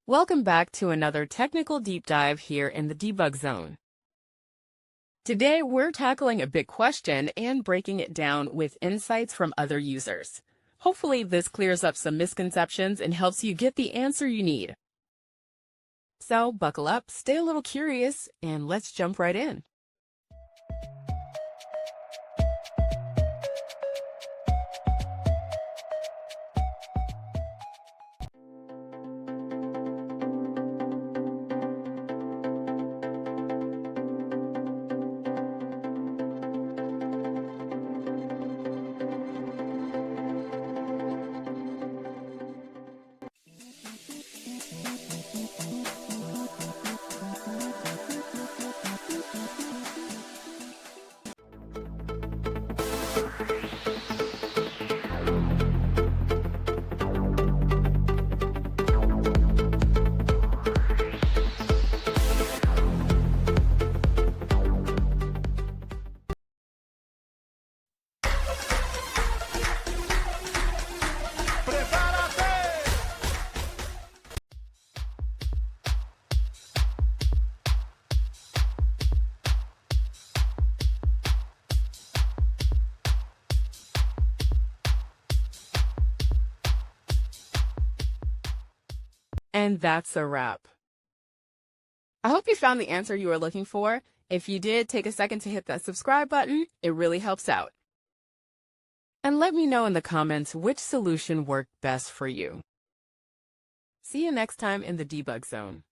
Welcome back to another technical deep dive here in the debug zone. Today, we're tackling a big question and breaking it down with insights from other users. Hopefully, this clears up some misconceptions and helps you get the answer you need. So, buckle up, stay a little curious, and let's jump right in. And that's a wrap. I hope you found the answer you were looking for. If you did, take a second to hit that subscribe button. It really helps out. And let me know in the comments which solution worked best for you. See you next time in the debug zone.